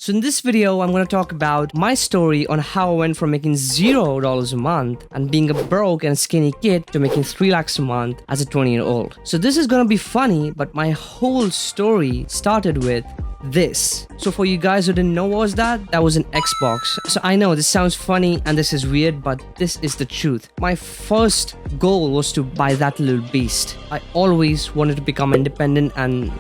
So in this video, I'm going to talk about my story on how I went from making $0 a month and being a broke and skinny kid to making 3 lakhs a month as a 20-year-old. So this is going to be funny, but my whole story started with this. So for you guys who didn't know what was that was an Xbox. So I know this sounds funny and this is weird, but this is the truth. My first goal was to buy that little beast. I always wanted to become independent and,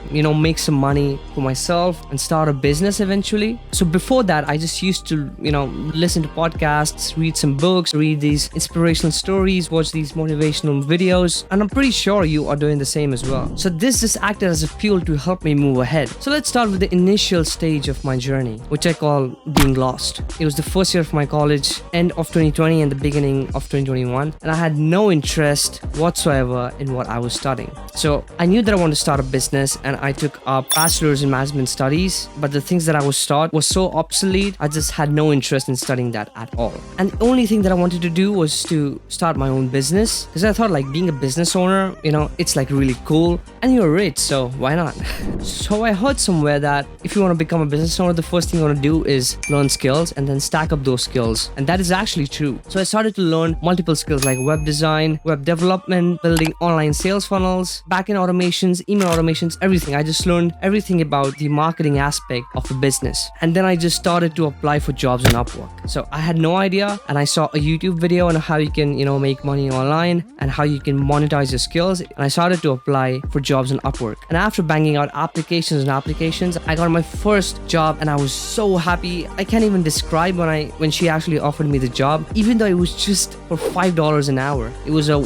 make some money for myself and start a business eventually. So before that, I just used to, listen to podcasts, read some books, read these inspirational stories, watch these motivational videos, and I'm pretty sure you are doing the same as well. So this just acted as a fuel to help me move ahead. So let's start with the initial stage of my journey, which I call being lost. It was the first year of my college, end of 2020 and the beginning of 2021, and I had no interest whatsoever in what I was studying. So I knew that I wanted to start a business, and I took a bachelor's in management studies, but the things that I was taught was so obsolete, I just had no interest in studying that at all. And the only thing that I wanted to do was to start my own business, because I thought being a business owner, it's really cool, and you're rich, so why not? So I heard somewhere that if you want to become a business owner, the first thing you want to do is learn skills and then stack up those skills. And that is actually true. So I started to learn multiple skills like web design, web development, building online sales funnels, backend automations, email automations, everything. I just learned everything about the marketing aspect of a business. And then I just started to apply for jobs on Upwork. So I had no idea, and I saw a YouTube video on how you can, make money online and how you can monetize your skills. And I started to apply for jobs on Upwork. And after banging out applications and applications, I got my first job and I was so happy. I can't even describe when she actually offered me the job, even though it was just for $5 an hour. It was a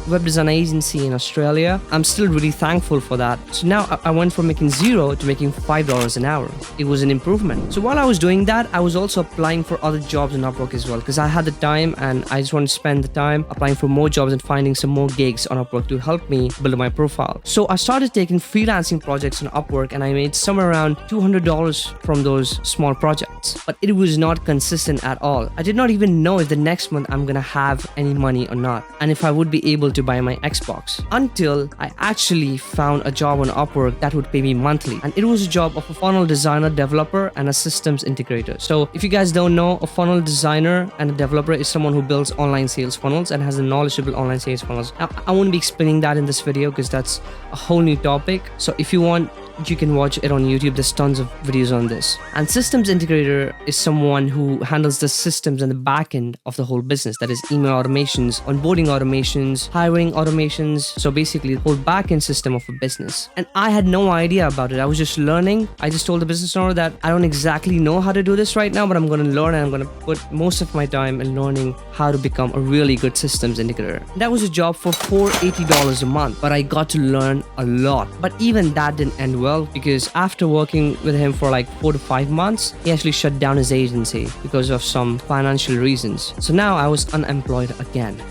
web design agency in Australia. I'm still really thankful for that. So now I went from making $0 to making $5 an hour. It was an improvement. So while I was doing that, I was also applying for other jobs on Upwork as well, because I had the time and I just wanted to spend the time applying for more jobs and finding some more gigs on Upwork to help me build my profile. So I started taking freelancing projects on Upwork, and I made somewhere around $200 from those small projects. But it was not consistent at all. I did not even know if the next month I'm gonna have any money or not, and if I would be able to buy my Xbox, until I actually found a job on Upwork that would pay me monthly. And it was a job of a funnel designer, developer, and a systems integrator. So if you guys don't know, a funnel designer and a developer is someone who builds online sales funnels and has a knowledgeable online sales funnels. Now, I won't be explaining that in this video because that's a whole new topic. So if you want, you can watch it on YouTube. There's tons of videos on this. And systems integrator is someone who handles the systems and the back end of the whole business. That is email automations, onboarding automations, hiring automations. So basically the whole back end system of a business. And I had no idea about it. I was just learning. I just told the business owner that I don't exactly know how to do this right now, but I'm going to learn, and I'm going to put most of my time in learning how to become a really good systems integrator. That was a job for $480 a month, but I got to learn a lot. But even that didn't end well, because after working with him for 4 to 5 months, he actually shut down his agency because of some financial reasons. So now I was unemployed again.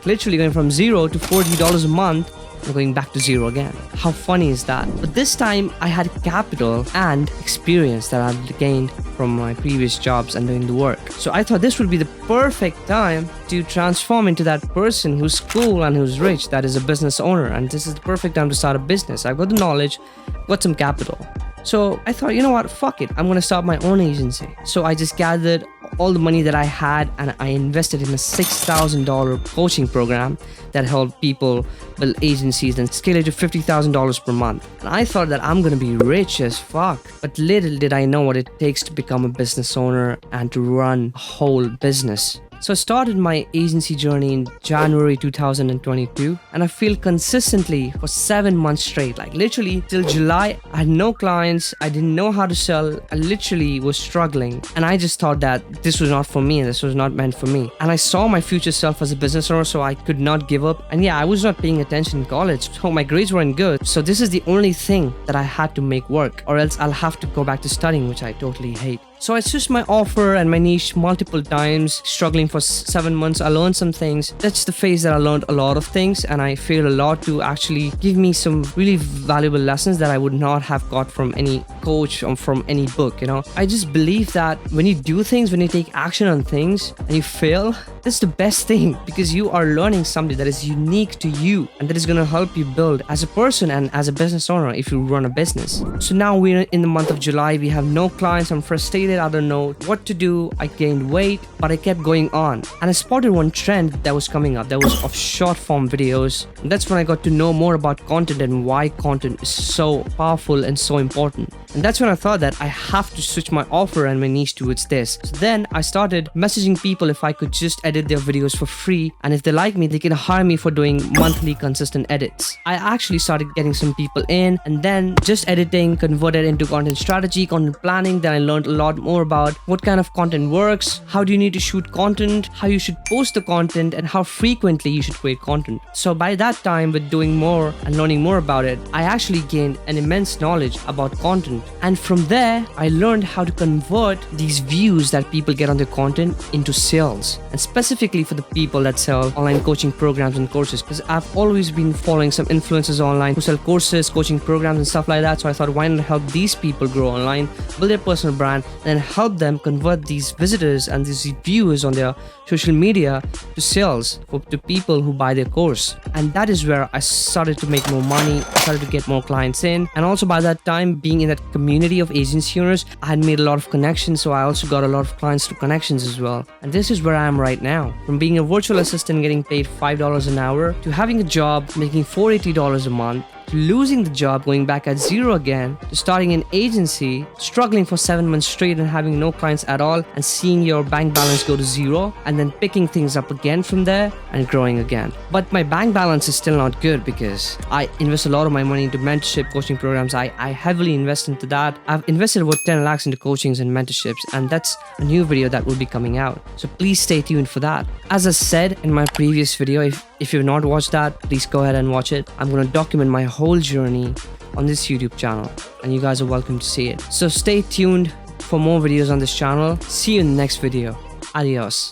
Literally going from $0 to $40 a month and going back to $0 again. How funny is that? But this time I had capital and experience that I'd gained from my previous jobs and doing the work. So I thought this would be the perfect time to transform into that person who's cool and who's rich, that is a business owner. And this is the perfect time to start a business. I've got the knowledge, got some capital. So I thought, you know what, fuck it, I'm gonna start my own agency. So I just gathered all the money that I had and I invested in a $6,000 coaching program that helped people build agencies and scale it to $50,000 per month. And I thought that I'm gonna be rich as fuck. But little did I know what it takes to become a business owner and to run a whole business. So I started my agency journey in January 2022, and I feel consistently for 7 months straight, literally till July, I had no clients, I didn't know how to sell, I literally was struggling, and I just thought that this was not for me, this was not meant for me. And I saw my future self as a business owner, so I could not give up. And yeah, I was not paying attention in college, so my grades weren't good. So this is the only thing that I had to make work, or else I'll have to go back to studying, which I totally hate. So I switched my offer and my niche multiple times, struggling for 7 months. I learned some things. That's the phase that I learned a lot of things, and I failed a lot to actually give me some really valuable lessons that I would not have got from any coach or from any book, I just believe that when you do things, when you take action on things and you fail, This is the best thing because you are learning something that is unique to you and that is going to help you build as a person and as a business owner if you run a business. So now we're in the month of July. We have no clients. I'm frustrated. I don't know what to do. I gained weight, but I kept going on. And I spotted one trend that was coming up. That was of short form videos. And that's when I got to know more about content and why content is so powerful and so important. And that's when I thought that I have to switch my offer and my niche towards this. So then I started messaging people if I could just edit their videos for free. And if they like me, they can hire me for doing monthly consistent edits. I actually started getting some people in, and then just editing converted into content strategy, content planning. Then I learned a lot more about what kind of content works, how do you need to shoot content, how you should post the content, and how frequently you should create content. So by that time, with doing more and learning more about it, I actually gained an immense knowledge about content. And from there, I learned how to convert these views that people get on their content into sales, and specifically for the people that sell online coaching programs and courses, because I've always been following some influencers online who sell courses, coaching programs and stuff like that. So I thought, why not help these people grow online, build their personal brand, and help them convert these visitors and these viewers on their social media to sales to people who buy their course. And that is where I started to make more money. I started to get more clients in, and also by that time, being in that community of agency owners, I had made a lot of connections. So I also got a lot of clients through connections as well. And this is where I am right now. From being a virtual assistant getting paid $5 an hour to having a job making $480 a month, to losing the job, going back at zero again, to starting an agency, struggling for 7 months straight and having no clients at all, and seeing your bank balance go to zero, and then picking things up again from there and growing again. But my bank balance is still not good because I invest a lot of my money into mentorship coaching programs. I heavily invest into that. I've invested about 10 lakhs into coachings and mentorships, and that's a new video that will be coming out. So please stay tuned for that. As I said in my previous video, if you've not watched that, please go ahead and watch it. I'm going to document my whole journey on this YouTube channel, and you guys are welcome to see it. So stay tuned for more videos on this channel. See you in the next video. Adios.